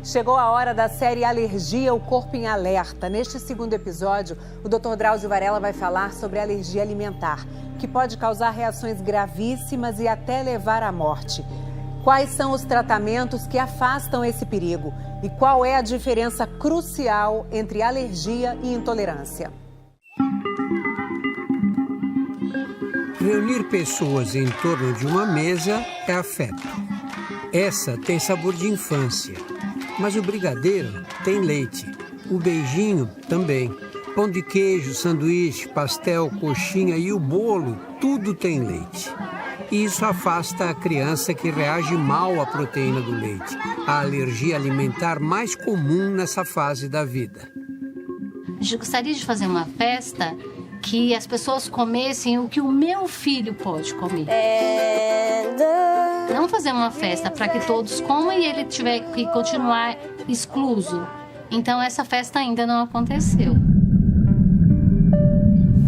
Chegou a hora da série Alergia, o Corpo em Alerta. Neste segundo episódio, o Dr. Drauzio Varela vai falar sobre alergia alimentar, que pode causar reações gravíssimas e até levar à morte. Quais são os tratamentos que afastam esse perigo? E qual é a diferença crucial entre alergia e intolerância? Reunir pessoas em torno de uma mesa é afeto. Essa tem sabor de infância. Mas o brigadeiro tem leite, o beijinho também. Pão de queijo, sanduíche, pastel, coxinha e o bolo, tudo tem leite. E isso afasta a criança que reage mal à proteína do leite, a alergia alimentar mais comum nessa fase da vida. Eu gostaria de fazer uma festa que as pessoas comessem o que o meu filho pode comer. Não fazer uma festa para que todos comam e ele tiver que continuar excluso. Então essa festa ainda não aconteceu.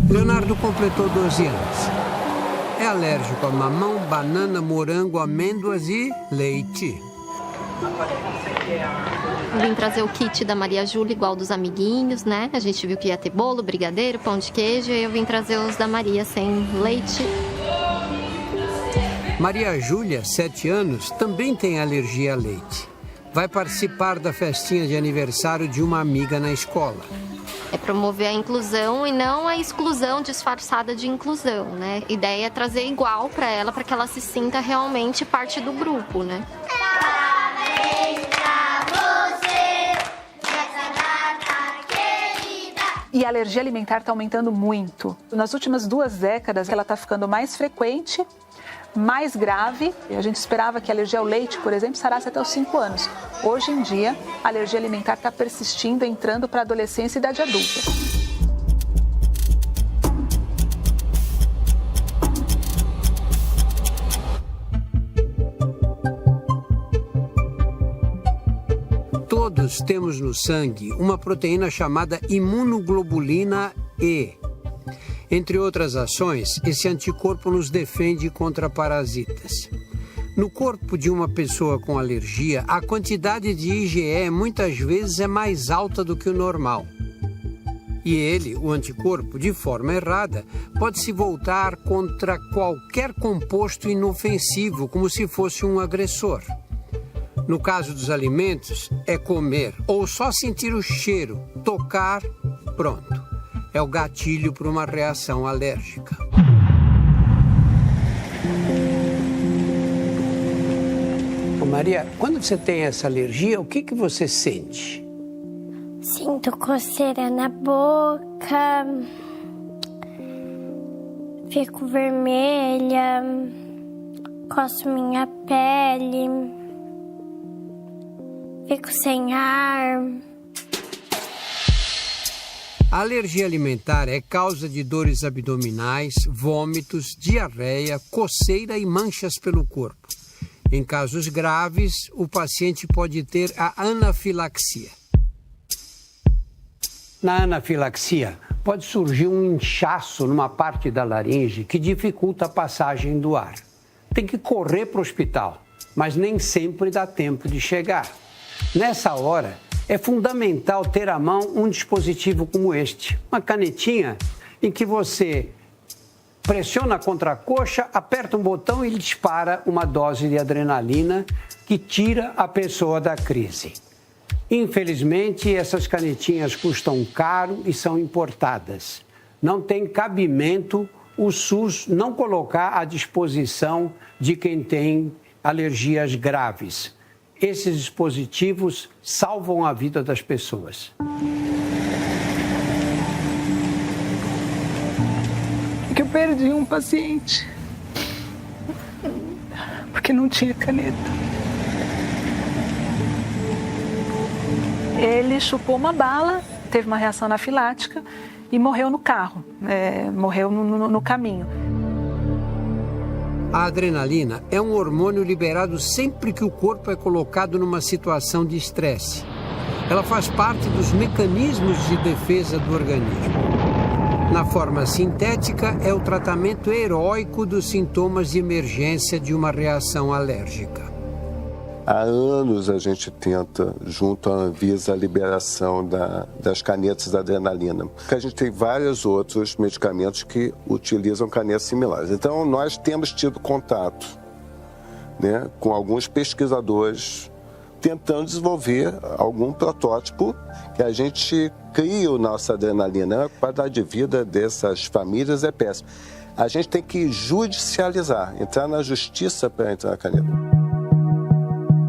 Leonardo completou 12 anos. É alérgico a mamão, banana, morango, amêndoas e leite. Vim trazer o kit da Maria Júlia, igual dos amiguinhos, né? A gente viu que ia ter bolo, brigadeiro, pão de queijo, e eu vim trazer os da Maria sem leite. Maria Júlia, 7 anos, também tem alergia a leite. Vai participar da festinha de aniversário de uma amiga na escola. É promover a inclusão e não a exclusão disfarçada de inclusão, né? A ideia é trazer igual para ela, para que ela se sinta realmente parte do grupo, né? E a alergia alimentar está aumentando muito. Nas últimas 2 décadas, ela está ficando mais frequente, mais grave. A gente esperava que a alergia ao leite, por exemplo, sarasse até os 5 anos. Hoje em dia, a alergia alimentar está persistindo, entrando para a adolescência e idade adulta. Todos temos no sangue uma proteína chamada imunoglobulina E. Entre outras ações, esse anticorpo nos defende contra parasitas. No corpo de uma pessoa com alergia, a quantidade de IgE muitas vezes é mais alta do que o normal. E ele, o anticorpo, de forma errada, pode se voltar contra qualquer composto inofensivo, como se fosse um agressor. No caso dos alimentos, é comer ou só sentir o cheiro, tocar, pronto. É o gatilho para uma reação alérgica. Maria, quando você tem essa alergia, o que você sente? Sinto coceira na boca, fico vermelha, coço minha pele, fico sem ar. A alergia alimentar é causa de dores abdominais, vômitos, diarreia, coceira e manchas pelo corpo. Em casos graves, o paciente pode ter a anafilaxia. Na anafilaxia, pode surgir um inchaço numa parte da laringe que dificulta a passagem do ar. Tem que correr para o hospital, mas nem sempre dá tempo de chegar. Nessa hora, é fundamental ter à mão um dispositivo como este, uma canetinha em que você pressiona contra a coxa, aperta um botão e dispara uma dose de adrenalina que tira a pessoa da crise. Infelizmente, essas canetinhas custam caro e são importadas. Não tem cabimento o SUS não colocar à disposição de quem tem alergias graves. Esses dispositivos salvam a vida das pessoas. Que eu perdi um paciente porque não tinha caneta. Ele chupou uma bala, teve uma reação anafilática e morreu no carro, morreu no caminho. A adrenalina é um hormônio liberado sempre que o corpo é colocado numa situação de estresse. Ela faz parte dos mecanismos de defesa do organismo. Na forma sintética, é o tratamento heróico dos sintomas de emergência de uma reação alérgica. Há anos a gente tenta, junto à Anvisa, a liberação das canetas da adrenalina. Porque a gente tem vários outros medicamentos que utilizam canetas similares. Então, nós temos tido contato, né, com alguns pesquisadores tentando desenvolver algum protótipo que a gente crie a nossa adrenalina. A qualidade de vida dessas famílias é péssima. A gente tem que judicializar, entrar na justiça para entrar na caneta.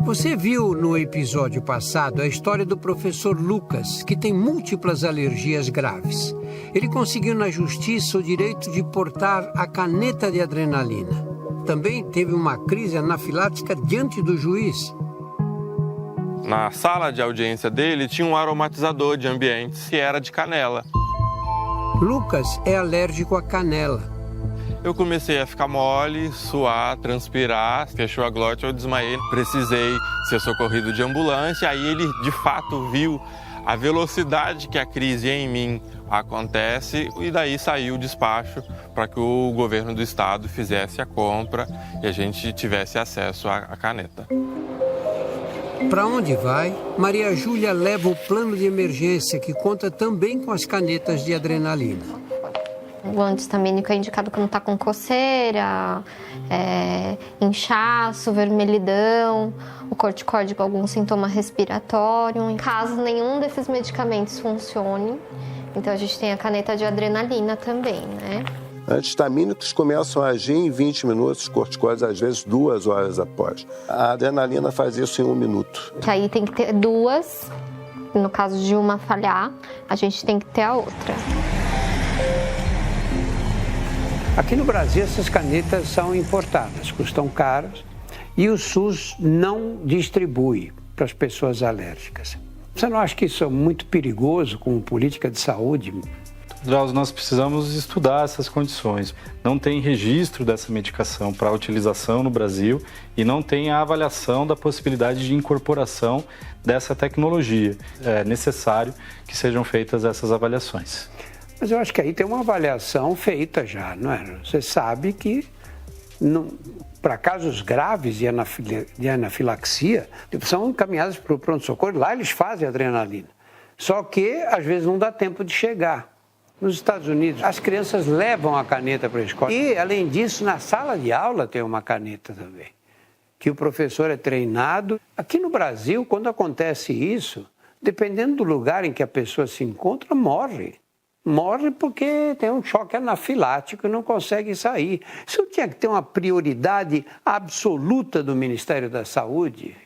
Você viu no episódio passado a história do professor Lucas, que tem múltiplas alergias graves. Ele conseguiu na justiça o direito de portar a caneta de adrenalina. Também teve uma crise anafilática diante do juiz. Na sala de audiência dele tinha um aromatizador de ambientes que era de canela. Lucas é alérgico à canela. Eu comecei a ficar mole, suar, transpirar, fechou a glote, eu desmaiei. Precisei ser socorrido de ambulância, aí ele de fato viu a velocidade que a crise em mim acontece e daí saiu o despacho para que o governo do estado fizesse a compra e a gente tivesse acesso à caneta. Para onde vai? Maria Júlia leva o plano de emergência que conta também com as canetas de adrenalina. O anti-histamínico é indicado quando está com coceira, inchaço, vermelhidão, o corticóide com algum sintoma respiratório. Em caso nenhum desses medicamentos funcione, então a gente tem a caneta de adrenalina também, né? Antihistamínicos começam a agir em 20 minutos, corticóides às vezes 2 horas após. A adrenalina faz isso em 1 minuto. Que aí tem que ter 2, no caso de uma falhar, a gente tem que ter a outra. Aqui no Brasil, essas canetas são importadas, custam caras e o SUS não distribui para as pessoas alérgicas. Você não acha que isso é muito perigoso como política de saúde? Drauzio, nós precisamos estudar essas condições. Não tem registro dessa medicação para utilização no Brasil e não tem a avaliação da possibilidade de incorporação dessa tecnologia. É necessário que sejam feitas essas avaliações. Mas eu acho que aí tem uma avaliação feita já, não é? Você sabe que para casos graves de anafilaxia, são encaminhados para o pronto-socorro, lá eles fazem adrenalina. Só que, às vezes, não dá tempo de chegar. Nos Estados Unidos, as crianças levam a caneta para a escola. E, além disso, na sala de aula tem uma caneta também, que o professor é treinado. Aqui no Brasil, quando acontece isso, dependendo do lugar em que a pessoa se encontra, morre. Morre porque tem um choque anafilático e não consegue sair. Isso tinha que ter uma prioridade absoluta do Ministério da Saúde.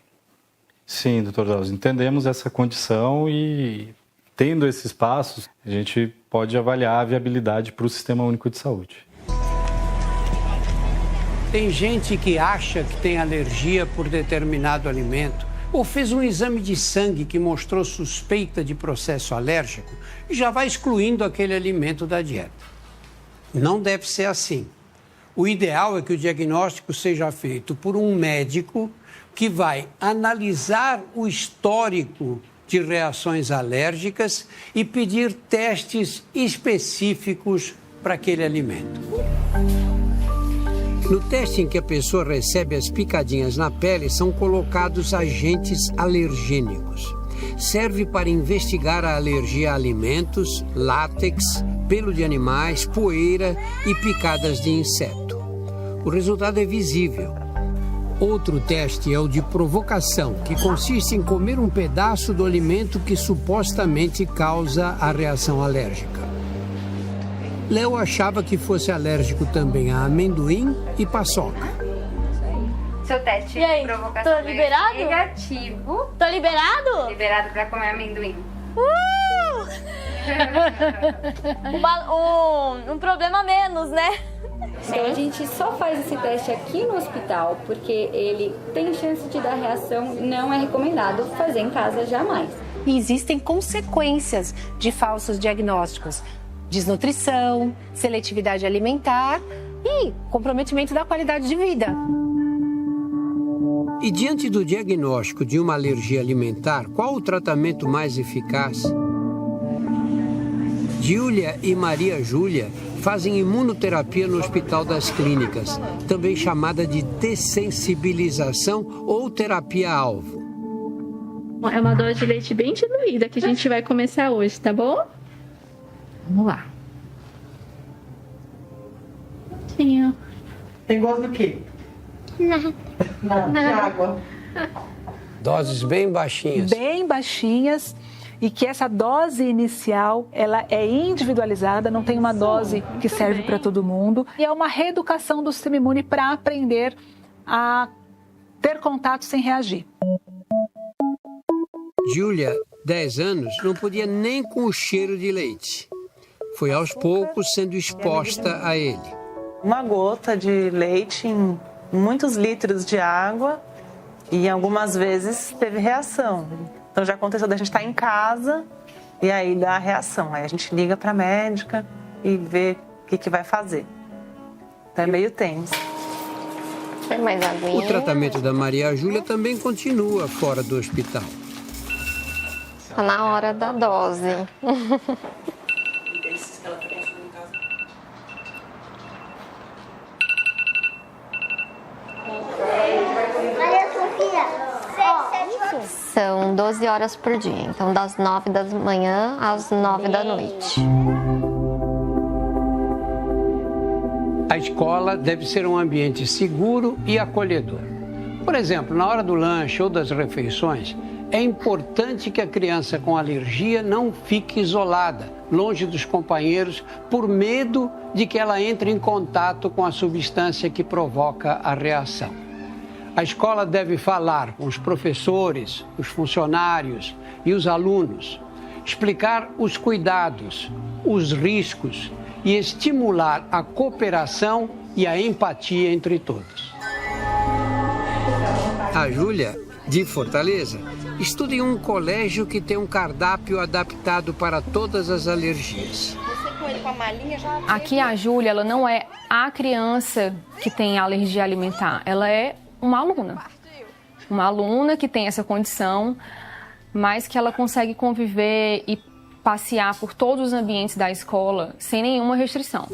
Sim, doutor Drauzio, entendemos essa condição e, tendo esses passos, a gente pode avaliar a viabilidade para o Sistema Único de Saúde. Tem gente que acha que tem alergia por determinado alimento ou fez um exame de sangue que mostrou suspeita de processo alérgico e já vai excluindo aquele alimento da dieta. Não deve ser assim. O ideal é que o diagnóstico seja feito por um médico que vai analisar o histórico de reações alérgicas e pedir testes específicos para aquele alimento. No teste em que a pessoa recebe as picadinhas na pele, são colocados agentes alergênicos. Serve para investigar a alergia a alimentos, látex, pelo de animais, poeira e picadas de inseto. O resultado é visível. Outro teste é o de provocação, que consiste em comer um pedaço do alimento que supostamente causa a reação alérgica. Léo achava que fosse alérgico também a amendoim e paçoca. Seu teste de provocação tô liberado? é negativo. Tô liberado? Liberado pra comer amendoim. Um problema a menos, né? Então a gente só faz esse teste aqui no hospital porque ele tem chance de dar reação, não é recomendado fazer em casa jamais. E existem consequências de falsos diagnósticos. Desnutrição, seletividade alimentar e comprometimento da qualidade de vida. E diante do diagnóstico de uma alergia alimentar, qual o tratamento mais eficaz? Júlia e Maria Júlia fazem imunoterapia no Hospital das Clínicas, também chamada de dessensibilização ou terapia-alvo. É uma dose de leite bem diluída que a gente vai começar hoje, tá bom? Vamos lá. Sim. Tem gosto do quê? Nada. De água. Doses bem baixinhas. Bem baixinhas. E que essa dose inicial, ela é individualizada, não tem uma dose que serve para todo mundo. E é uma reeducação do sistema imune para aprender a ter contato sem reagir. Júlia, 10 anos, não podia nem com o cheiro de leite. Foi aos poucos sendo exposta a ele. Uma gota de leite em muitos litros de água e algumas vezes teve reação. Então já aconteceu da gente estar em casa e aí dá a reação. Aí a gente liga para a médica e vê o que vai fazer. Então é meio tenso. Tem mais aguinha? O tratamento da Maria Júlia também continua fora do hospital. Tá na hora da dose. São 12 horas por dia, então das 9 da manhã às 9 da noite. A escola deve ser um ambiente seguro e acolhedor. Por exemplo, na hora do lanche ou das refeições, é importante que a criança com alergia não fique isolada, longe dos companheiros, por medo de que ela entre em contato com a substância que provoca a reação. A escola deve falar com os professores, os funcionários e os alunos, explicar os cuidados, os riscos e estimular a cooperação e a empatia entre todos. A Júlia, de Fortaleza, estuda em um colégio que tem um cardápio adaptado para todas as alergias. Aqui a Júlia, ela não é a criança que tem alergia alimentar, ela é uma aluna que tem essa condição, mas que ela consegue conviver e passear por todos os ambientes da escola sem nenhuma restrição.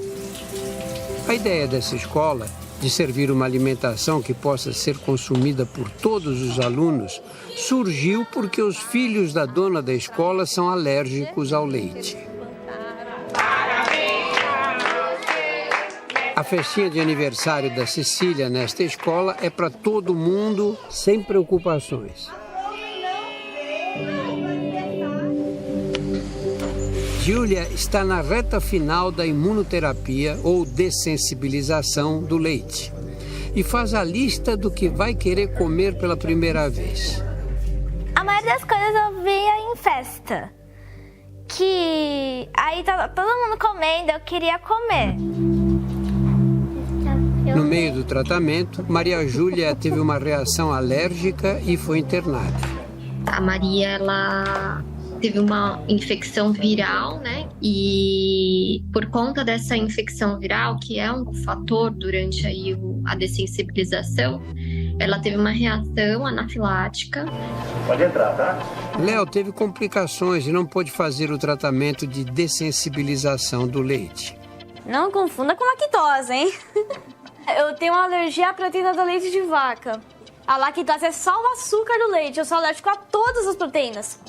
A ideia dessa escola de servir uma alimentação que possa ser consumida por todos os alunos surgiu porque os filhos da dona da escola são alérgicos ao leite. A festinha de aniversário da Cecília nesta escola é para todo mundo, sem preocupações. Júlia está na reta final da imunoterapia ou dessensibilização do leite e faz a lista do que vai querer comer pela primeira vez. A maioria das coisas eu via em festa. Que aí tava todo mundo comendo, eu queria comer. No meio do tratamento, Maria Júlia teve uma reação alérgica e foi internada. A Maria, ela teve uma infecção viral, né? E por conta dessa infecção viral, que é um fator durante aí a dessensibilização, ela teve uma reação anafilática. Pode entrar, tá? Léo teve complicações e não pôde fazer o tratamento de dessensibilização do leite. Não confunda com lactose, hein? Eu tenho uma alergia à proteína do leite de vaca. A lactose é só o açúcar do leite, eu sou alérgico a todas as proteínas.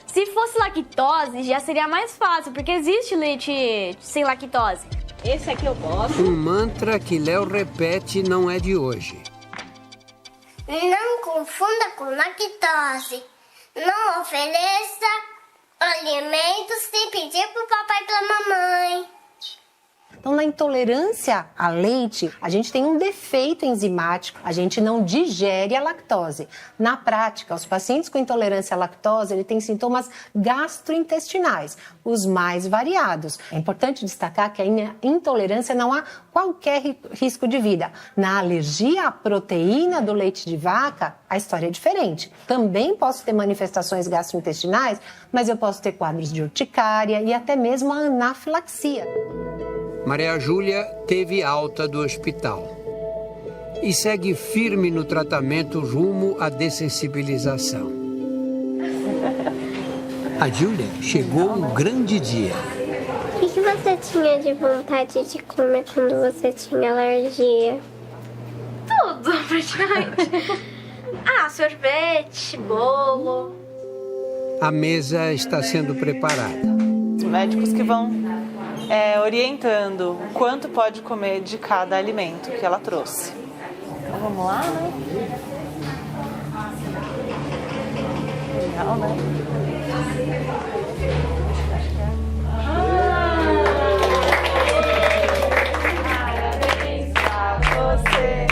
Se fosse lactose, já seria mais fácil, porque existe leite sem lactose. Esse aqui eu gosto. Um mantra que Léo repete não é de hoje. Não confunda com lactose. Não ofereça alimentos sem pedir pro papai e pra mamãe. Então, na intolerância a leite, a gente tem um defeito enzimático, a gente não digere a lactose. Na prática, os pacientes com intolerância à lactose, ele tem sintomas gastrointestinais, os mais variados. É importante destacar que a intolerância não há qualquer risco de vida. Na alergia à proteína do leite de vaca, a história é diferente. Também posso ter manifestações gastrointestinais, mas eu posso ter quadros de urticária e até mesmo a anafilaxia. Maria Júlia teve alta do hospital e segue firme no tratamento rumo à dessensibilização. A Júlia chegou um grande dia. O que você tinha de vontade de comer quando você tinha alergia? Tudo, praticamente. Sorvete, bolo. A mesa está sendo preparada. Os médicos que vão orientando quanto pode comer de cada alimento que ela trouxe. Então vamos lá, né? Legal, né? Parabéns pra você,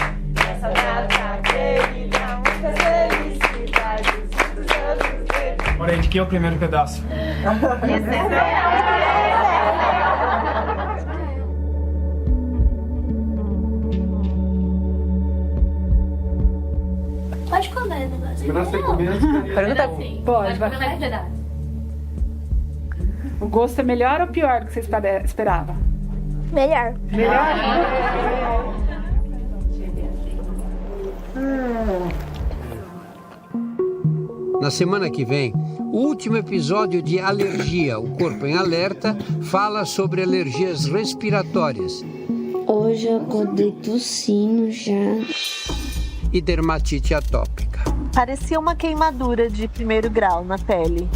essa data querida, muitas felicidades, muitos anos. Bora aí, de quem é o primeiro pedaço? Pode comer, negócio. Pergunta. Pode, vai. O gosto é melhor ou pior do que você esperava? Melhor. Na semana que vem, o último episódio de Alergia, o Corpo em Alerta, fala sobre alergias respiratórias. Hoje eu acordei tossindo já. E dermatite atópica. Parecia uma queimadura de 1º grau na pele.